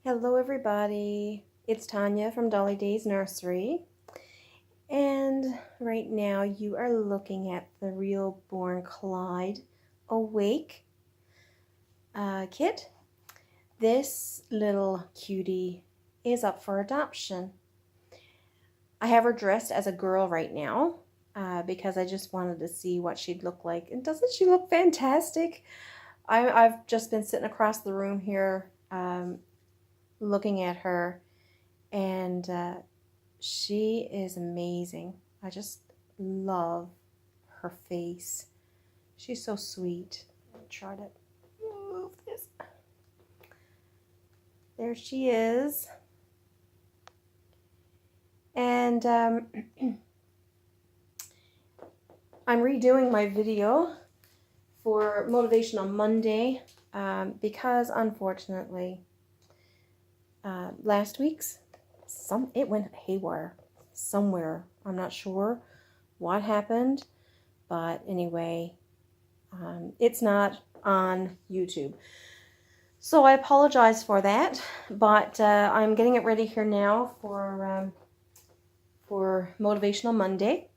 Hello everybody, it's Tanya from Dolly Day's Nursery, and right now you are looking at the real-born Clyde Awake kit. This little cutie is up for adoption. I have her dressed as a girl right now because I just wanted to see what she'd look like, and doesn't she look fantastic? I've just been sitting across the room here looking at her, and she is amazing. I just love her face. She's so sweet. I'll try to move this. There she is. And I'm redoing my video for Motivational Monday because unfortunately last week's it went haywire somewhere. I'm not sure what happened, but anyway, it's not on YouTube. So I apologize for that, but I'm getting it ready here now for Motivational Monday.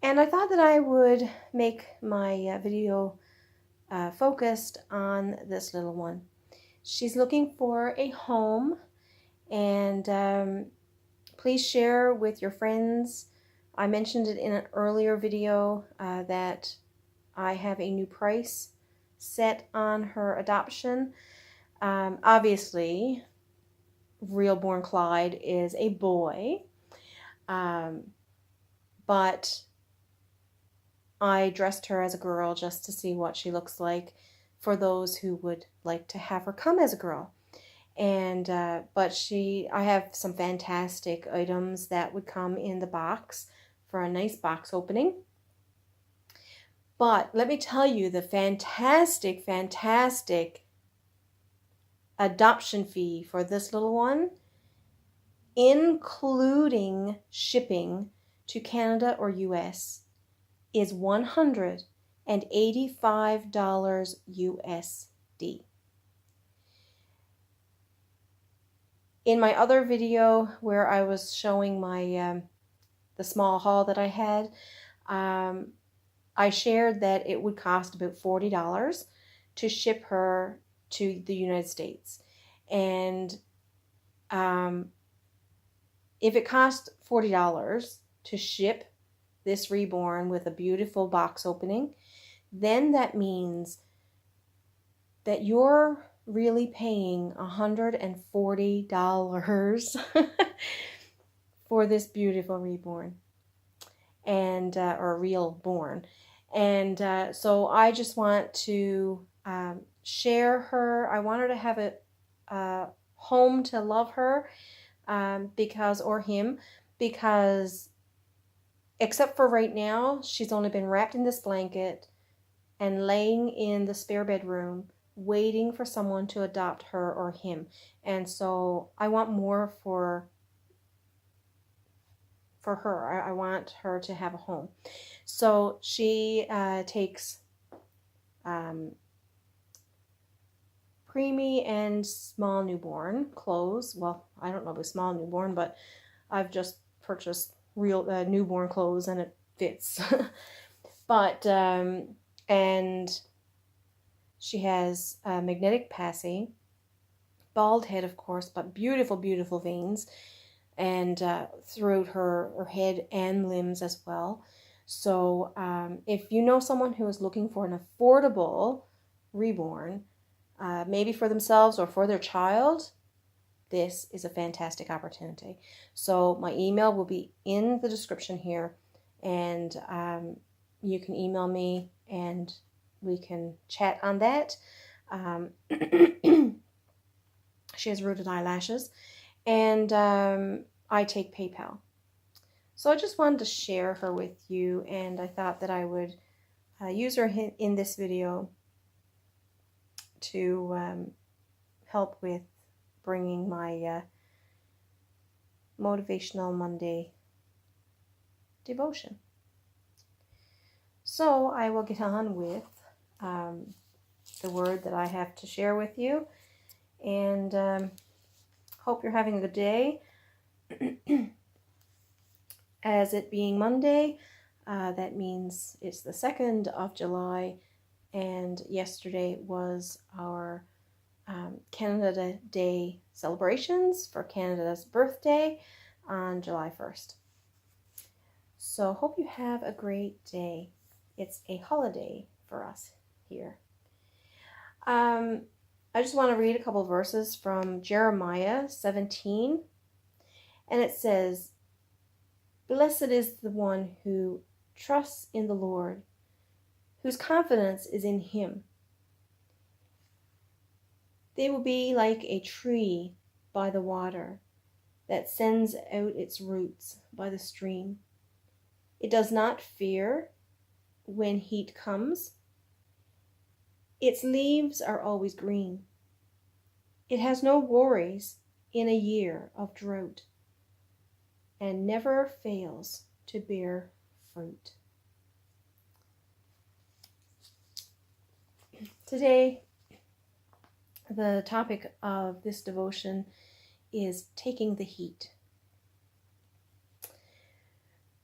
And I thought that I would make my video focused on this little one. She's looking for a home, and please share with your friends. I mentioned it in an earlier video that I have a new price set on her adoption. Obviously, real-born Clyde is a boy, but I dressed her as a girl just to see what she looks like for those who would like to have her come as a girl. And but I have some fantastic items that would come in the box for a nice box opening. But let me tell you, the fantastic adoption fee for this little one, including shipping to Canada or US, is $185 USD. In my other video where I was showing my the small haul that I had, I shared that it would cost about $40 to ship her to the United States. And if it cost $40 to ship this reborn with a beautiful box opening, then that means that you're really paying $140 for this beautiful reborn, and or real born. And so I just want to share her. I want her to have a home to love her, because except for right now, she's only been wrapped in this blanket and laying in the spare bedroom waiting for someone to adopt her or him. And so I want more for her. I want her to have a home. So she takes preemie and small newborn clothes. Well, I don't know about small newborn, but I've just purchased real newborn clothes and it fits. But and she has magnetic passy, bald head of course, but beautiful veins, and throughout her head and limbs as well. So if you know someone who is looking for an affordable reborn, maybe for themselves or for their child, this is a fantastic opportunity. So my email will be in the description here, and you can email me and we can chat on that. She has rooted eyelashes, and I take PayPal. So I just wanted to share her with you, and I thought that I would use her in this video to help with bringing my Motivational Monday devotion. So I will get on with the word that I have to share with you. And Hope you're having a good day. As it being Monday, that means it's the 2nd of July, and yesterday was our Canada Day celebrations for Canada's birthday on July 1st. So hope you have a great day. It's a holiday for us here. I just want to read a couple verses from Jeremiah 17, and it says, "Blessed is the one who trusts in the Lord, whose confidence is in him. They will be like a tree by the water that sends out its roots by the stream. It does not fear when heat comes. Its leaves are always green. It has no worries in a year of drought and never fails to bear fruit." Today, the topic of this devotion is taking the heat.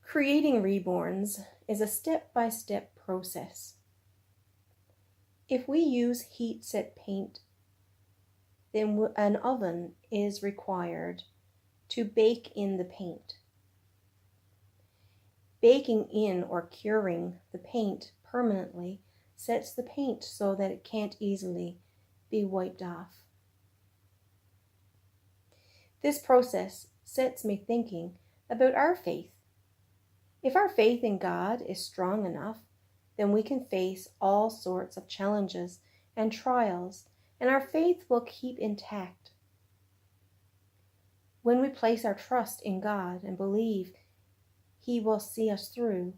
Creating reborns is a step-by-step process. If we use heat-set paint, then an oven is required to bake in the paint. Baking in or curing the paint permanently sets the paint so that it can't easily be wiped off. This process sets me thinking about our faith. If our faith in God is strong enough, then we can face all sorts of challenges and trials, and our faith will keep intact. When we place our trust in God and believe He will see us through,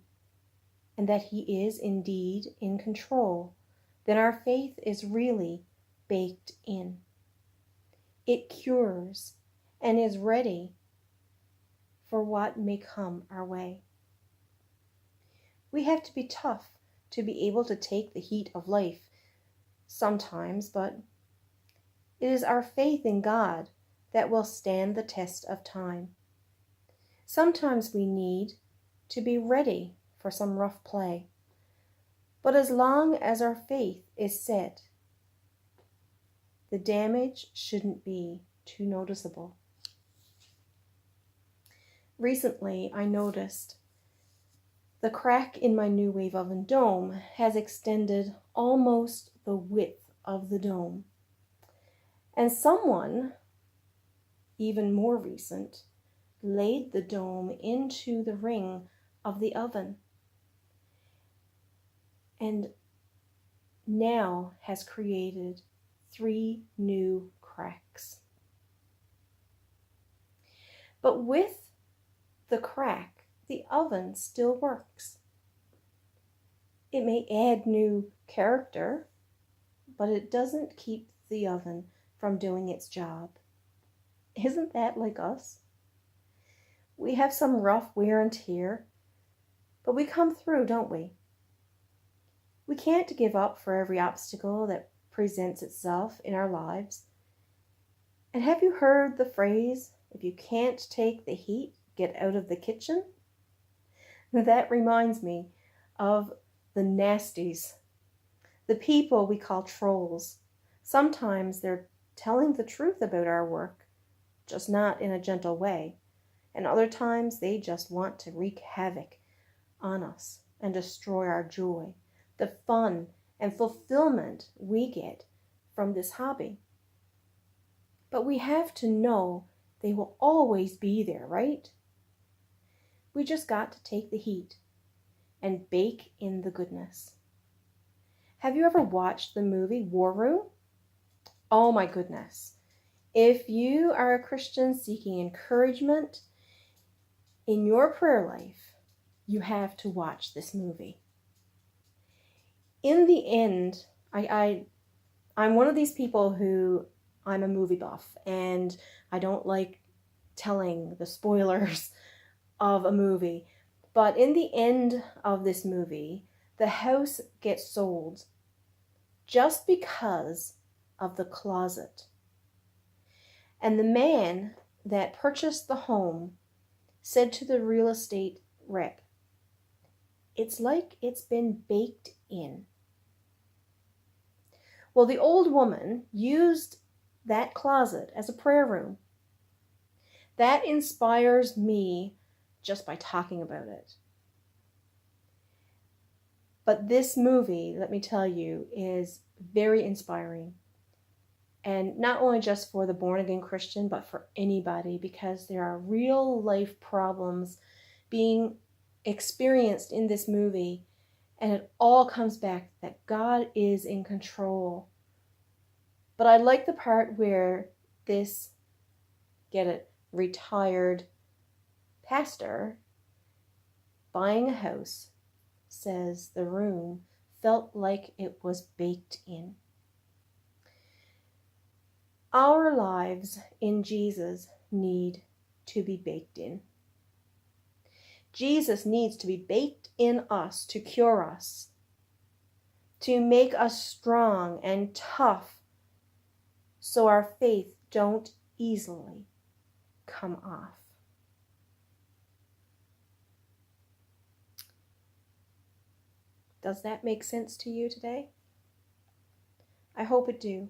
and that He is indeed in control, then our faith is really baked in. It cures and is ready for what may come our way. We have to be tough to be able to take the heat of life sometimes, but it is our faith in God that will stand the test of time. Sometimes we need to be ready for some rough play, but as long as our faith is set, the damage shouldn't be too noticeable. Recently, I noticed the crack in my New Wave oven dome has extended almost the width of the dome. And someone, even more recent, laid the dome into the ring of the oven and now has created 3 new cracks. But with the crack, the oven still works. It may add new character, but it doesn't keep the oven from doing its job. Isn't that like us? We have some rough wear and tear, but we come through, don't we? We can't give up for every obstacle that presents itself in our lives. And have you heard the phrase, "If you can't take the heat, get out of the kitchen"? That reminds me of the nasties, the people we call trolls. Sometimes they're telling the truth about our work, just not in a gentle way. And other times they just want to wreak havoc on us and destroy our joy, the fun and fulfillment we get from this hobby. But we have to know they will always be there, right? We just got to take the heat and bake in the goodness. Have you ever watched the movie War Room? Oh my goodness. If you are a Christian seeking encouragement in your prayer life, you have to watch this movie. In the end, I'm one of these people who I'm a movie buff, and I don't like telling the spoilers of a movie. But in the end of this movie, the house gets sold just because of the closet. And the man that purchased the home said to the real estate rep, "It's like it's been baked in." Well, the old woman used that closet as a prayer room. That inspires me just by talking about it. But this movie, let me tell you, is very inspiring. And not only just for the born-again Christian, but for anybody, because there are real life problems being experienced in this movie, and it all comes back that God is in control. But I like the part where this, get it, retired pastor buying a house says the room felt like it was baked in. Our lives in Jesus need to be baked in. Jesus needs to be baked in us to cure us, to make us strong and tough so our faith don't easily come off. Does that make sense to you today? I hope it do.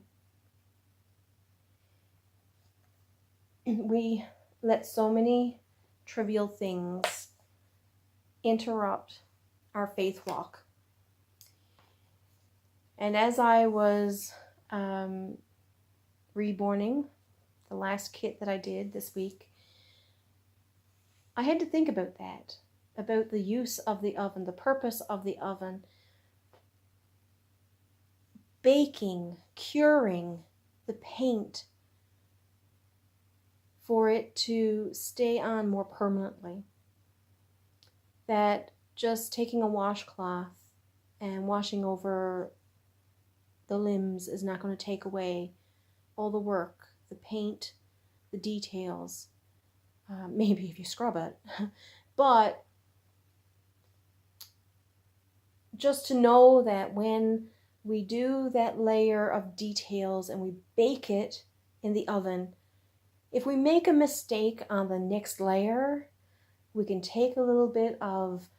We let so many trivial things interrupt our faith walk. And as I was reborning the last kit that I did this week, I had to think about that, about the use of the oven, the purpose of the oven, baking, curing the paint for it to stay on more permanently. That just taking a washcloth and washing over the limbs is not going to take away all the work, the paint, the details. Maybe if you scrub it. But just to know that when we do that layer of details and we bake it in the oven, if we make a mistake on the next layer, we can take a little bit of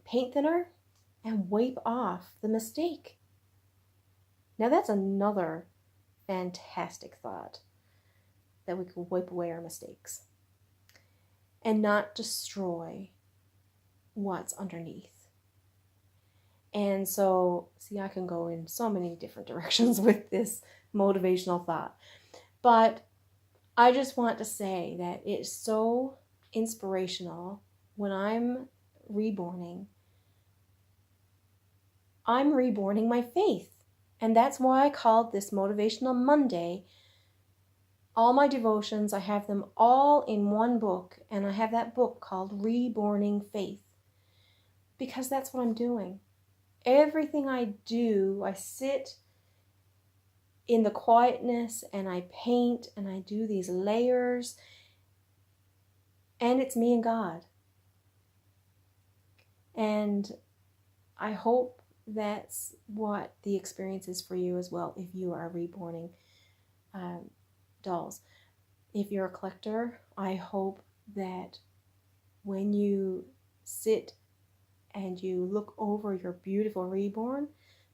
paint thinner and wipe off the mistake. Now that's another fantastic thought, that we can wipe away our mistakes and not destroy what's underneath. And so, see, I can go in so many different directions with this motivational thought. But I just want to say that it's so inspirational when I'm reborning my faith. And that's why I called this Motivational Monday. All my devotions, I have them all in one book, and I have that book called Reborning Faith, because that's what I'm doing. Everything I do, I sit in the quietness and I paint and I do these layers, and it's me and God. And I hope that's what the experience is for you as well, if you are reborning dolls. If you're a collector, I hope that when you sit and you look over your beautiful reborn,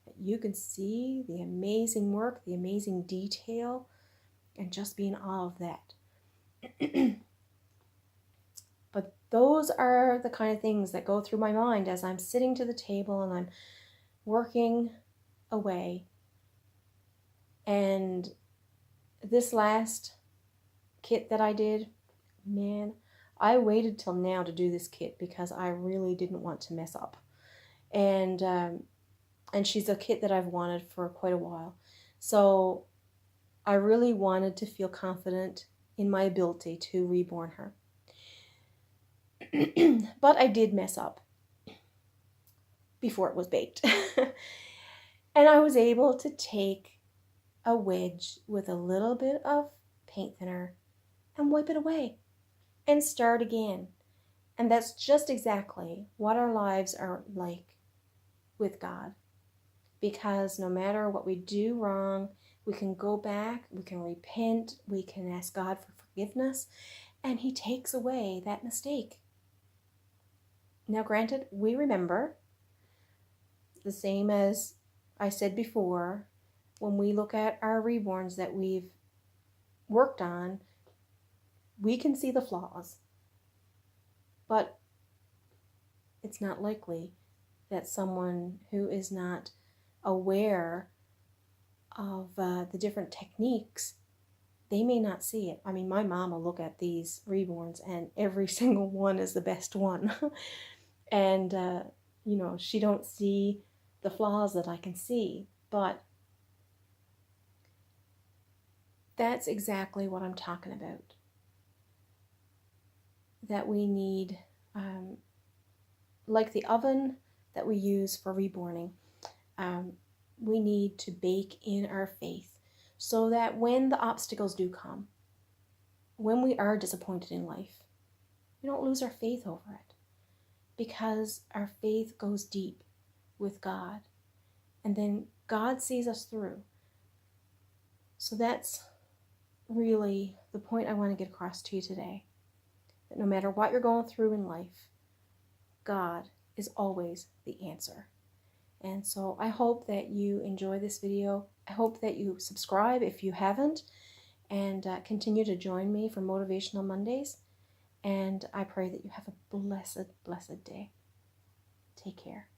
that you can see the amazing work, the amazing detail, and just be in awe of that. But those are the kind of things that go through my mind as I'm sitting to the table and I'm working away. And this last kit that I did, man, I waited till now to do this kit because I really didn't want to mess up. And she's a kit that I've wanted for quite a while. So I really wanted to feel confident in my ability to reborn her. But I did mess up before it was baked. And I was able to take a wedge with a little bit of paint thinner and wipe it away and start again. And that's just exactly what our lives are like with God. Because no matter what we do wrong, We can go back, we can repent, we can ask God for forgiveness, and He takes away that mistake. Now, granted, we remember, the same as I said before, when we look at our reborns that we've worked on, we can see the flaws. But it's not likely that someone who is not aware of the different techniques, they may not see it. I mean, my mom will look at these reborns and every single one is the best one. And, she don't see the flaws that I can see. But that's exactly what I'm talking about. That we need, like the oven that we use for reborning, we need to bake in our faith so that when the obstacles do come, when we are disappointed in life, we don't lose our faith over it, because our faith goes deep with God, and then God sees us through. So that's really the point I want to get across to you today, that no matter what you're going through in life, God is always the answer. And so I hope that you enjoy this video. I hope that you subscribe if you haven't, and continue to join me for Motivational Mondays. And I pray that you have a blessed, blessed day. Take care.